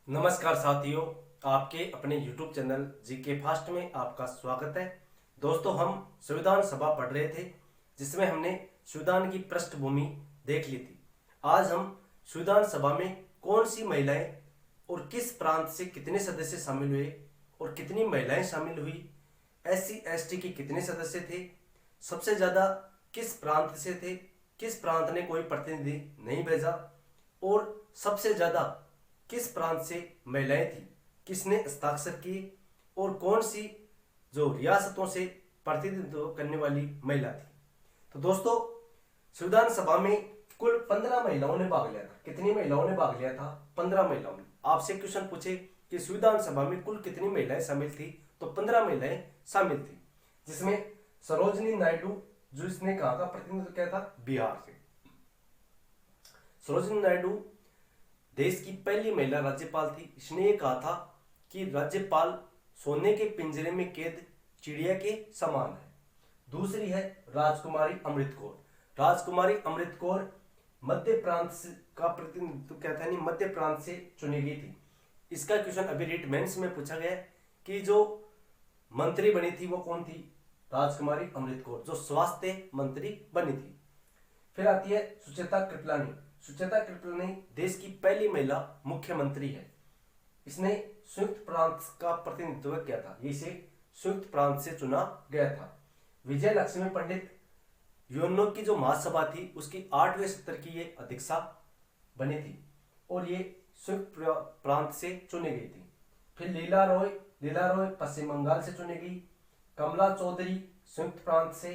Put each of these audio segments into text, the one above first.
नमस्कार साथियों, आपके अपने YouTube चैनल जीके फास्ट में आपका स्वागत है। दोस्तों, हम संविधान सभा पढ़ रहे थे जिसमें हमने संविधान की पृष्ठभूमि देख ली थी। आज हम संविधान सभा में कौन सी महिलाएं और किस प्रांत से कितने सदस्य शामिल हुए और कितनी महिलाएं शामिल हुई, SC ST के कितने सदस्य थे, सबसे ज़्यादा किस प्रांत से थे, किस प्रांत ने कोई प्रतिनिधि नहीं भेजा और सबसे ज़्यादा किस प्रांत से महिलाएं थी, किसने हस्ताक्षर किए और कौन सी जो रियासतों से प्रतिनिधित्व करने वाली महिला थी। तो दोस्तों, संविधान सभा में कुल 15 महिलाओं ने भाग लिया था। कितनी महिलाओं ने भाग लिया था? 15 महिलाओं ने। आपसे क्वेश्चन पूछे कि संविधान सभा में कुल कितनी महिलाएं शामिल थी, तो 15 महिलाएं शामिल थी, जिसमें सरोजनी नायडू, जो इसने कहा का प्रतिनिधित्व किया था बिहार से। सरोजनी नायडू देश की पहली महिला राज्यपाल थी। इसने ये कहा था कि राज्यपाल सोने के पिंजरे में कैद चिड़िया के समान है। दूसरी है राजकुमारी अमृत कौर। राजकुमारी अमृत कौर मध्य प्रांत का प्रतिनिधित्व क्या था, मध्य प्रांत से चुनी गई थी। इसका क्वेश्चन अभी रीट मेंस में पूछा गया कि जो मंत्री बनी थी वो कौन थी? राजकुमारी अमृत कौर, जो स्वास्थ्य मंत्री बनी थी। फिर आती है सुचेता कृपलानी। सुचेता कृपलानी देश की पहली महिला मुख्यमंत्री है। इसने संयुक्त प्रांत का प्रतिनिधित्व किया था। इसे संयुक्त प्रांत से चुना गया था। विजय लक्ष्मी पंडित यूएनओ की जो महासभा थी उसकी 8वें सत्र की ये अध्यक्षा बनी थी और ये संयुक्त प्रांत से चुनी गई थी। फिर लीला रॉय पश्चिम बंगाल से चुनी गई। कमला चौधरी संयुक्त प्रांत से।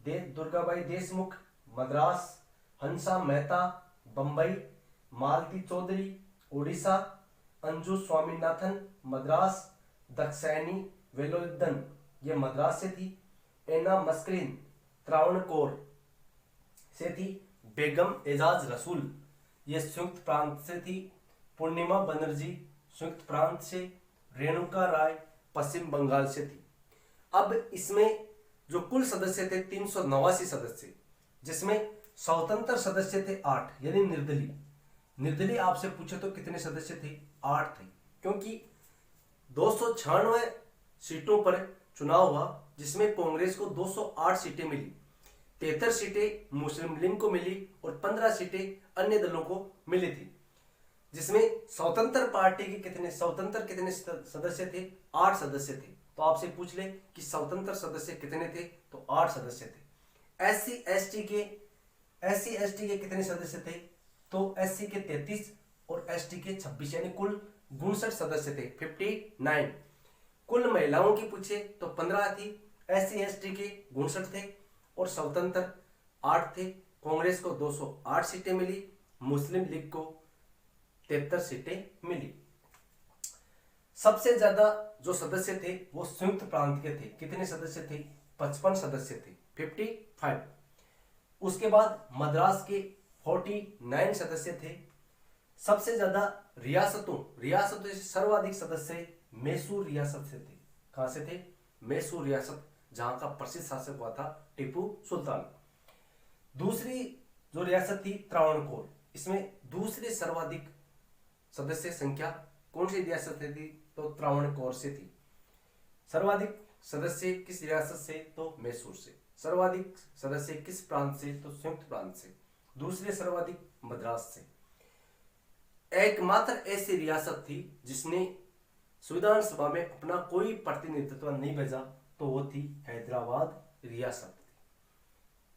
दुर्गाबाई देशमुख मद्रास। हंसा मेहता बंबई। मालती चौधरी उड़ीसा। अंजू स्वामीनाथन मद्रास। दक्षायनी वेलोदन ये मद्रास से थी। एना मस्करीन त्रावणकोर से थी। बेगम एजाज रसूल ये संयुक्त प्रांत से थी। पूर्णिमा बनर्जी संयुक्त प्रांत से। रेणुका राय पश्चिम बंगाल से थी। अब इसमें जो कुल सदस्य थे 389 सदस्य, जिसमें स्वतंत्र सदस्य थे 8, यानी निर्दलीय आपसे पूछे तो कितने सदस्य थे? 8 थे, क्योंकि 296 सीटों पर चुनाव हुआ जिसमें कांग्रेस को 208 सीटें मिली। 73 सीटें मुस्लिम लीग को मिली और 15 सीटें अन्य दलों को मिली थी, जिसमें स्वतंत्र कितने सदस्य थे? 8 सदस्य थे। तो आपसे पूछ ले कि स्वतंत्र सदस्य कितने थे, तो 8 सदस्य थे। SC ST के कितने सदस्य थे? तो SC के 33 और ST के 26, यानी कुल 59 सदस्य थे, 59। कुल महिलाओं की पूछे तो 15 थी। SC ST के 59 थे और स्वतंत्र 8 थे। कांग्रेस को 208 सीटें मिली, मुस्लिम लीग को 73 सीटें मिली। सबसे ज्यादा जो सदस्य थे वो संयुक्त प्रांत के थे। कितने सदस्य थे? 55 सदस्य थे, 55। उसके बाद मद्रास के 49 सदस्य थे। सबसे ज्यादा रियासतों से सर्वाधिक सदस्य मैसूर रियासत से थे। कहां से थे? मैसूर रियासत, जहां का प्रसिद्ध शासक हुआ था टीपू सुल्तान। दूसरी जो रियासत थी त्रावणकोर, इसमें दूसरी सर्वाधिक सदस्य संख्या कौन सी रियासत से थी? तो त्रावणकोर से थी। सर्वाधिक सदस्य किस रियासत से? तो मैसूर से। सर्वाधिक सदस्य किस प्रांत से? तो संयुक्त प्रांत से। दूसरे सर्वाधिक मद्रास से। एकमात्र ऐसी रियासत थी जिसने संविधान सभा में अपना कोई प्रतिनिधित्व नहीं भेजा, तो वो थी हैदराबाद रियासत।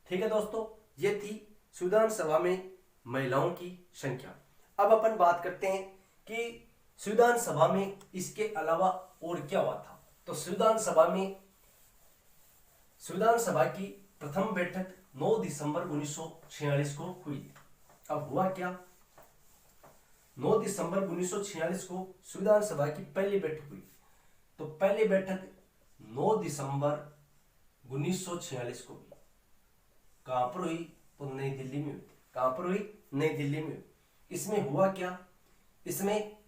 ठीक है दोस्तों, ये थी संविधान सभा में महिलाओं की संख्या। अब अपन बात करते हैं कि संविधान सभा में इसके अलावा और क्या हुआ था। तो संविधान सभा की प्रथम बैठक 9 दिसंबर 1946 को हुई। अब हुआ क्या? 9 दिसंबर 1946 को संविधान सभा की पहली बैठक हुई। तो पहली बैठक 9 दिसंबर 1946 को हुई। कहां पर हुई? तो नई दिल्ली में हुई। कहां पर हुई? नई दिल्ली में हुई। इसमें हुआ क्या? इसमें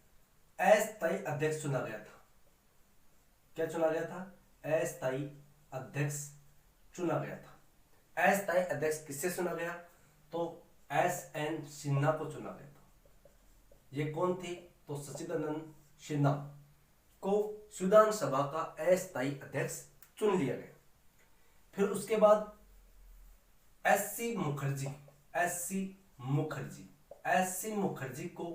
अस्थायी अध्यक्ष चुना गया था। क्या चुना गया था? अस्थायी अध्यक्ष चुना गया था। अस्थायी अध्यक्ष किससे चुना गया? तो SN सिन्हा को चुना गया था। ये कौन थे? तो सच्चिदानंद सिन्हा को संविधान सभा का अस्थायी अध्यक्ष चुन लिया गया। फिर उसके बाद एससी मुखर्जी को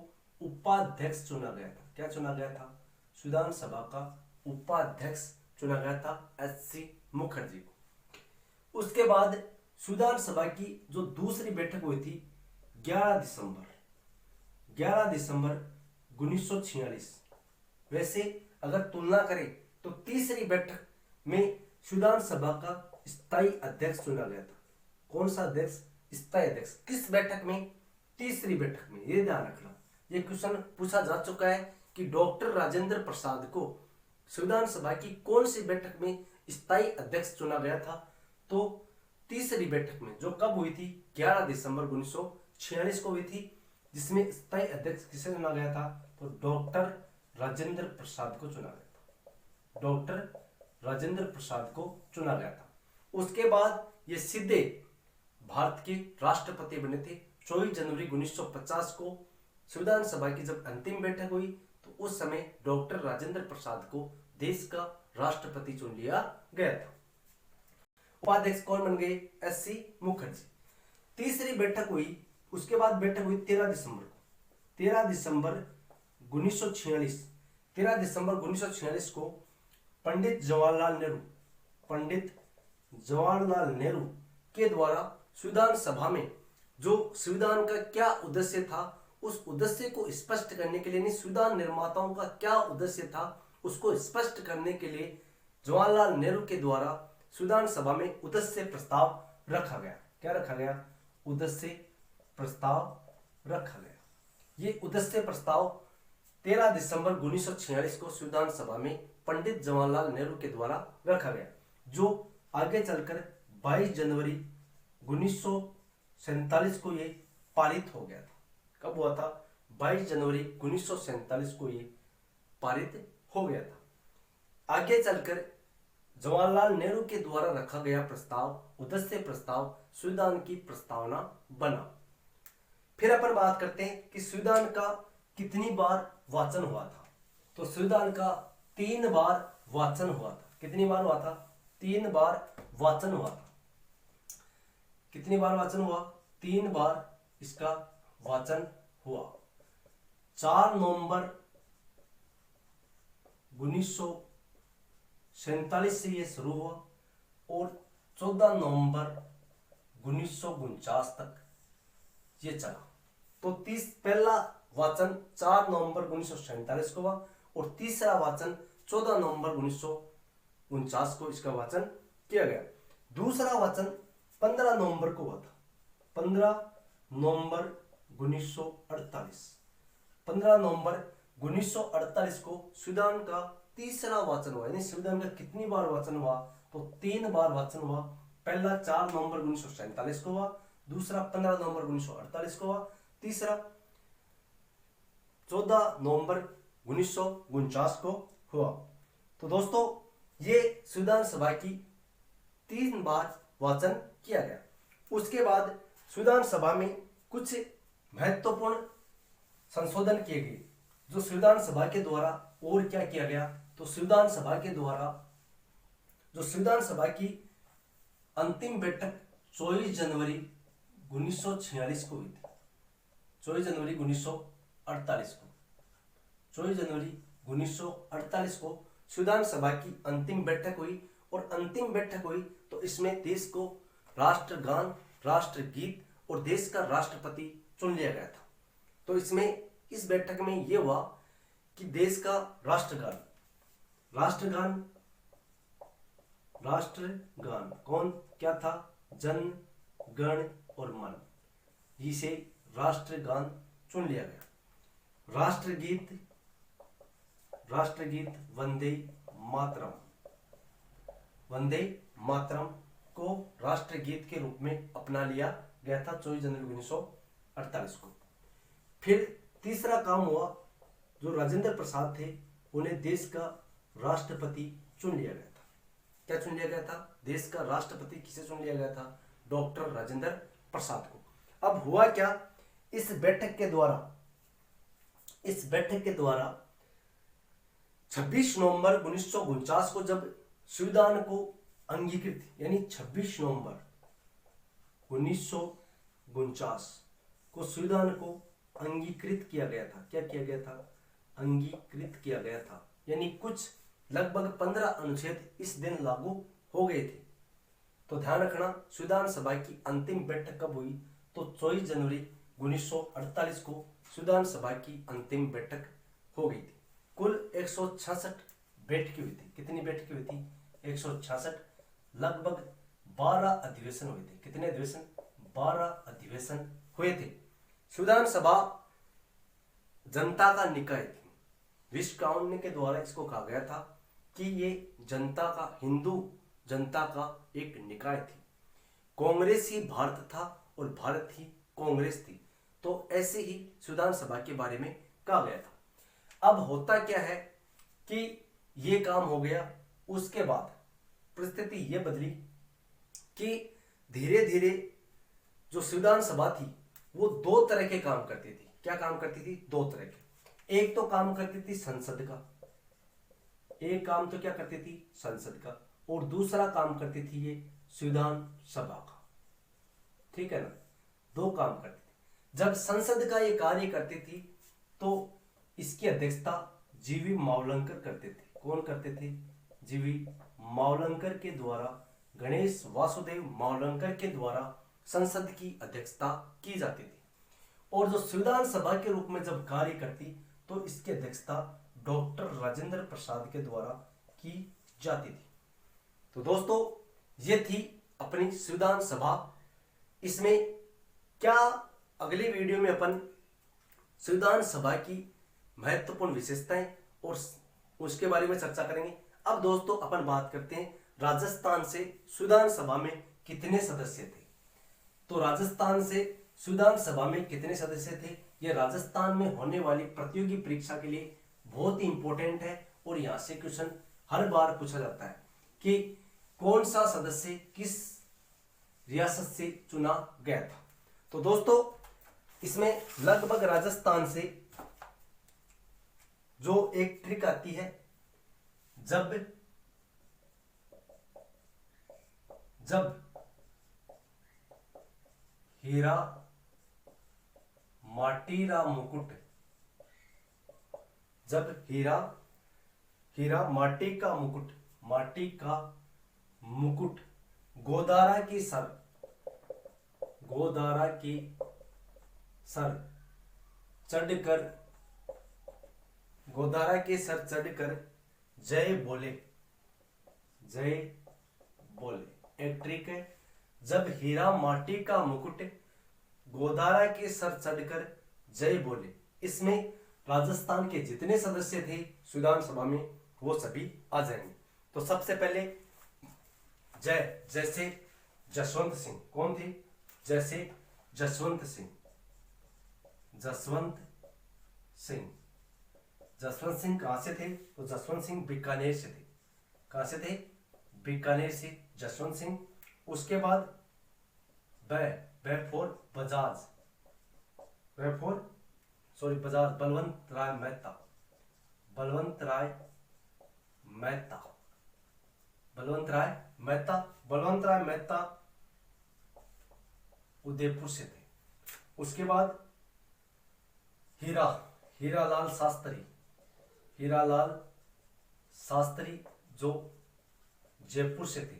उपाध्यक्ष चुना गया था। क्या चुना गया था? संविधान सभा का उपाध्यक्ष चुना गया था एससी मुखर्जी को। उसके बाद संविधान सभा की जो दूसरी बैठक हुई थी 11 दिसंबर 1946। वैसे अगर तुलना करें तो तीसरी बैठक में संविधान सभा का स्थायी अध्यक्ष चुना गया था। कौन सा अध्यक्ष? स्थायी अध्यक्ष। किस बैठक में? तीसरी बैठक में। ये ध्यान रखना, ये क्वेश्चन पूछा जा चुका है कि डॉक्टर राजेंद्र प्रसाद को संविधान सभा की कौन सी बैठक में स्थायी अध्यक्ष चुना गया था? तो तीसरी बैठक में, जो कब हुई थी? 11 दिसंबर 1946 को हुई थी, जिसमें स्थायी अध्यक्ष किसे चुना गया था? तो डॉक्टर राजेंद्र प्रसाद को चुना गया था। डॉक्टर राजेंद्र प्रसाद को चुना गया था। उसके बाद ये सीधे भारत के राष्ट्रपति बने थे। 24 जनवरी 1950 को संविधान सभा की जब अंतिम बैठक हुई तो उस समय डॉक्टर राजेंद्र प्रसाद को देश का राष्ट्रपति चुन लिया गया था। उपाध्यक्ष कौन बन गए? एससी मुखर्जी। तीसरी बैठक हुई, उसके बाद बैठक हुई 13 दिसंबर को। 13 दिसंबर 1946 को पंडित जवाहरलाल नेहरू के द्वारा संविधान सभा में जो संविधान का क्या उद्देश्य था, उस उद्देश्य को स्पष्ट करने के लिए, नहीं संविधान निर्माताओं का क्या उद्देश्य था उसको स्पष्ट करने के लिए जवाहरलाल नेहरू के द्वारा संविधान सभा में उद्देश्य प्रस्ताव रखा गया। क्या रखा गया? उद्देश्य प्रस्ताव रखा गया। ये उद्देश्य प्रस्ताव 13 दिसंबर 1946 को संविधान सभा में पंडित जवाहरलाल नेहरू के द्वारा रखा गया, जो आगे चलकर 22 जनवरी 1947 को ये पारित हो गया था। कब हुआ था? 22 जनवरी 1947 को ये पारित हो गया था। आगे चलकर जवाहरलाल नेहरू के द्वारा रखा गया प्रस्ताव, उद्देश्य प्रस्ताव, संविधान की प्रस्तावना बना। फिर अपन बात करते हैं कि संविधान का कितनी बार वाचन हुआ था। तो संविधान का 3 बार वाचन हुआ था। कितनी बार हुआ था? 3 बार वाचन हुआ था। कितनी बार वाचन हुआ? 3 बार इसका वाचन हुआ। 4 नवंबर 1947 से ये शुरू हुआ और 14 नवंबर 1949 तक ये चला। तो पहला वाचन 4 नवंबर 1947 को हुआ और तीसरा वाचन 14 नवंबर 1949 को इसका वाचन किया गया। दूसरा वाचन 15 नवंबर को हुआ था। 15 नवंबर 1948। 15 नवंबर 1948 को संविधान का तीसरा वाचन हुआ। यानी संविधान का कितनी बार वाचन हुआ? तो 3 बार वाचन हुआ। पहला 4 नवंबर 1947 को हुआ, दूसरा 15 नवंबर 1948 को हुआ, तीसरा 14 नवंबर 1949 को हुआ। तो दोस्तों ये संविधान सभा की 3 बार वाचन किया गया। उसके बाद संविधान सभा में कुछ महत्वपूर्ण संशोधन किए गए, जो संविधान सभा के द्वारा और क्या किया गया? तो संविधान सभा के द्वारा जो संविधान सभा की अंतिम बैठक 24 जनवरी 1946 को हुई थी। 24 जनवरी 1948 को 24 जनवरी 1948 को संविधान सभा की अंतिम बैठक हुई और अंतिम बैठक हुई तो इसमें देश को राष्ट्रगान, राष्ट्रगीत और देश का राष्ट्रपति चुन लिया गया था। तो इसमें इस बैठक में यह हुआ कि देश का राष्ट्रगान कौन क्या था? जन गण और मन, इसे राष्ट्रगान चुन लिया गया। राष्ट्रगीत वंदे मातरम को राष्ट्रगीत के रूप में अपना लिया गया था 24 जनवरी 1948 को। फिर तीसरा काम हुआ, जो राजेंद्र प्रसाद थे उन्हें देश का राष्ट्रपति चुन लिया गया था। क्या चुन लिया गया था? देश का राष्ट्रपति किसे चुन लिया गया था? डॉक्टर राजेंद्र प्रसाद को। अब हुआ क्या? इस बैठक के द्वारा इस बैठक के द्वारा 26 नवंबर 1949 को जब संविधान को अंगीकृत, यानी 26 नवंबर 1949 को संविधान को अंगीकृत किया गया था। क्या किया गया था? अंगीकृत किया गया था, यानी कुछ लगभग 15 अनुच्छेद इस दिन लागू हो गए थे। तो ध्यान रखना, संविधान सभा की अंतिम बैठक कब हुई? तो 24 जनवरी 1948 को संविधान सभा की अंतिम बैठक हो गई थी। कुल 166 बैठकें हुई थी। कितनी बैठकें हुई थी? 166। लगभग 12 अधिवेशन हुए थे। कितने अधिवेशन? 12 अधिवेशन हुए थे। संविधान सभा जनता का निकाय थी। विश्व कानून के द्वारा इसको कहा गया था कि ये जनता का, हिंदू जनता का एक निकाय थी। कांग्रेस ही भारत था और भारत ही कांग्रेस थी। तो ऐसे ही संविधान सभा के बारे में कहा गया था। अब होता क्या है कि ये काम हो गया, उसके बाद परिस्थिति ये बदली कि धीरे धीरे जो संविधान सभा थी वो दो तरह के काम करती थी। क्या काम करती थी? दो तरह के। एक तो काम करती थी संसद का, एक काम तो क्या करती थी? संसद का, और दूसरा काम करती थी ये संविधान सभा का। ठीक है ना? दो काम करती थी। जब संसद का ये कार्य करती थी तो इसकी अध्यक्षता जीवी मावलंकर करते थे। कौन करते थे? जीवी मावलंकर के द्वारा, गणेश वासुदेव मावलंकर के द्वारा संसद की अध्यक्षता की जाती थी। और जो संविधान सभा के रूप में जब कार्य करती तो इसकी अध्यक्षता डॉक्टर राजेंद्र प्रसाद के द्वारा की जाती थी। तो दोस्तों, ये थी अपनी संविधान सभा। इसमें क्या अगली वीडियो में अपन संविधान सभा की महत्वपूर्ण विशेषताएं और उसके बारे में चर्चा करेंगे। अब दोस्तों अपन बात करते हैं राजस्थान से संविधान सभा में कितने सदस्य थे। तो राजस्थान से संविधान सभा में कितने सदस्य थे, यह राजस्थान में होने वाली प्रतियोगी परीक्षा के लिए बहुत ही इंपॉर्टेंट है। और यहां से क्वेश्चन हर बार पूछा जाता है कि कौन सा सदस्य किस रियासत से चुना गया था। तो दोस्तों, इसमें लगभग राजस्थान से जो एक ट्रिक आती है, जब हीरा माटीरा मुकुट, जब हीरा माटी का मुकुट गोदारा की सर चढ़कर जय बोले। एक ट्रिक है, जब हीरा माटी का मुकुट गोदारा के सर चढ़कर जय बोले। इसमें राजस्थान के जितने सदस्य थे संविधान सभा में वो सभी आ जाएंगे। तो सबसे पहले जैसे जसवंत सिंह। कौन थे? जैसे जसवंत सिंह कहां से थे? तो जसवंत सिंह बीकानेर से थे। कहां से थे? बीकानेर से जसवंत सिंह। उसके बाद बजाज बलवंत राय मेहता उदयपुर से थे। उसके बाद हीरालाल शास्त्री जो जयपुर से थे।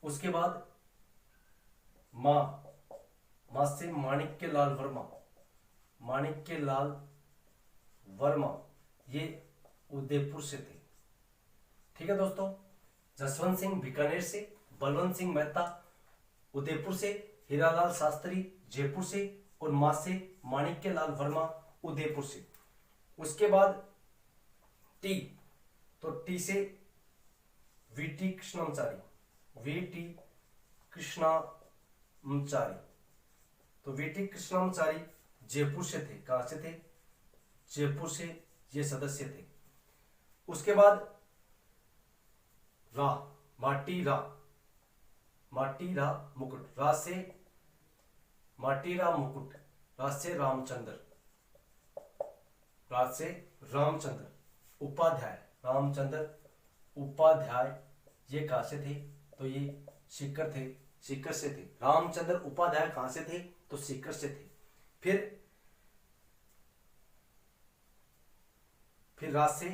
उसके बाद मां से माणिक्य लाल वर्मा ये उदयपुर से थे। ठीक है दोस्तों, जसवंत सिंह बीकानेर से, बलवंत सिंह मेहता उदयपुर से, हीरालाल शास्त्री जयपुर से और मां से माणिक्य लाल वर्मा उदयपुर से। उसके बाद टी से वीटी कृष्णामचारी। तो वीटी कृष्णामचारी जयपुर से थे। कहां से थे? जयपुर से ये सदस्य थे। उसके बाद माटीरा मुकुट, रा से रामचंद्र। राज से रामचंद्र उपाध्याय, रामचंद्र उपाध्याय ये कहां से थे? तो ये सीकर थे, सीकर से थे। रामचंद्र उपाध्याय कहां से थे? तो सीकर से थे। फिर राज से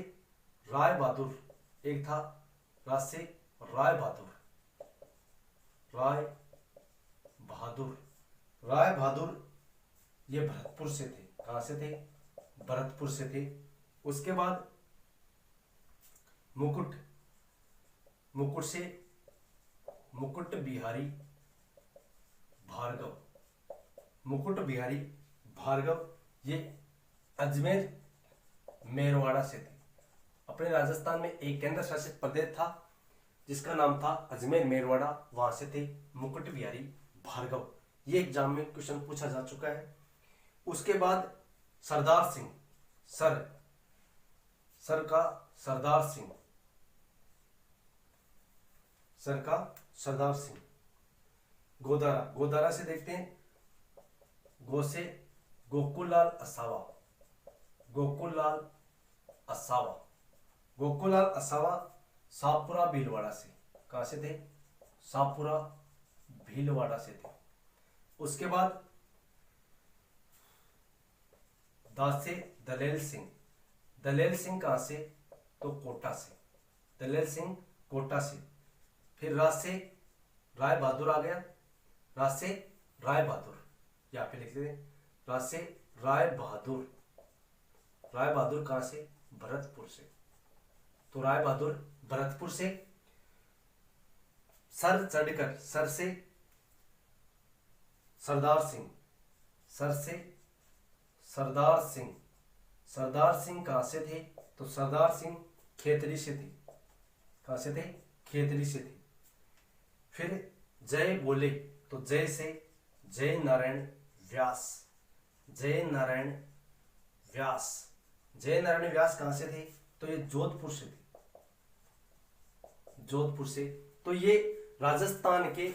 राय बहादुर एक था, राज से राय बहादुर, राय बहादुर, राय बहादुर ये भरतपुर से थे। कहां से थे? भरतपुर से थे। उसके बाद मुकुट, मुकुट से मुकुट बिहारी भार्गव, मुकुट बिहारी भार्गव ये अजमेर मेरवाड़ा से थे। अपने राजस्थान में एक केंद्र शासित प्रदेश था जिसका नाम था अजमेर मेरवाड़ा, वहां से थे मुकुट बिहारी भार्गव। ये एग्जाम में क्वेश्चन पूछा जा चुका है। उसके बाद सरदार सिंह, सर का सरदार सिंह, सर का सरदार सिंह। गोदारा, गोदारा से देखते हैं, गो से गोकुललाल असावा, गोकुललाल असावा, गोकुललाल असावा सापुरा भीलवाड़ा से। कहां से थे? सापुरा भीलवाड़ा से थे। उसके बाद दासे दलेल सिंह, दलेल सिंह कहां से? तो कोटा से, दलेल सिंह कोटा से। फिर राज से राय बहादुर आ गया, राज से राय बहादुर यहाँ पे लिख लेते हैं, राज से राय बहादुर, राय बहादुर कहां से? भरतपुर से। तो राय बहादुर भरतपुर से। सर चढ़कर, सर से सरदार सिंह, सर से सरदार सिंह, सरदार सिंह कहां से थे? तो सरदार सिंह खेतरी से थे। कहां से थे? खेतरी से थे। फिर जय बोले, तो जय से जय नारायण व्यास, जय नारायण व्यास, जय नारायण व्यास कहां से थे? तो ये जोधपुर से थे, जोधपुर से। तो ये राजस्थान के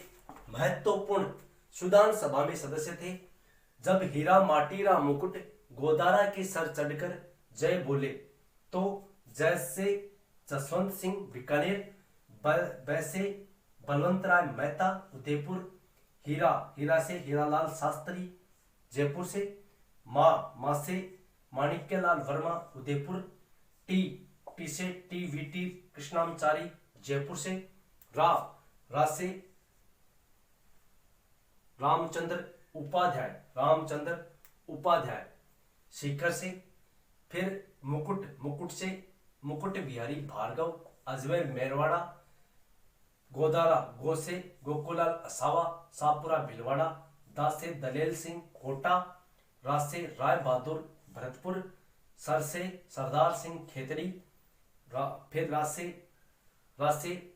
महत्वपूर्ण संविधान सभा में सदस्य थे। जब हीरा माटीरा मुकुट गोदारा के सर चढ़कर जय बोले, तो जैसे जसवंत सिंह बीकानेर, वैसे बलवंत राय मेहता उदयपुर, हीरा से हीरालाल शास्त्री जयपुर से, मां से माणिक्यलाल वर्मा उदयपुर, टी से टी कृष्णामचारी जयपुर से, रा से रामचंद्र उपाध्याय सीकर से। फिर मुकुट से मुकुट बिहारी भार्गव अजमेर मेरवाड़ा, गोदारा गो से गोकुलाल असावा सापुरा भीलवाड़ा, दा से दलेल सिंह कोटा, रा से राय बहादुर भरतपुर, सर से सरदार सिंह खेतरी, फिर रा से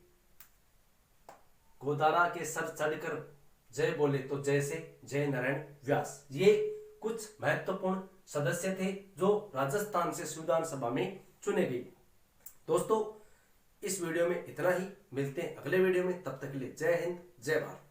गोदारा के सर चढ़कर जय बोले, तो जय से जय नारायण व्यास। ये कुछ महत्वपूर्ण सदस्य थे जो राजस्थान से संविधान सभा में चुने गए। दोस्तों इस वीडियो में इतना ही, मिलते हैं अगले वीडियो में, तब तक के लिए जय हिंद जय भारत।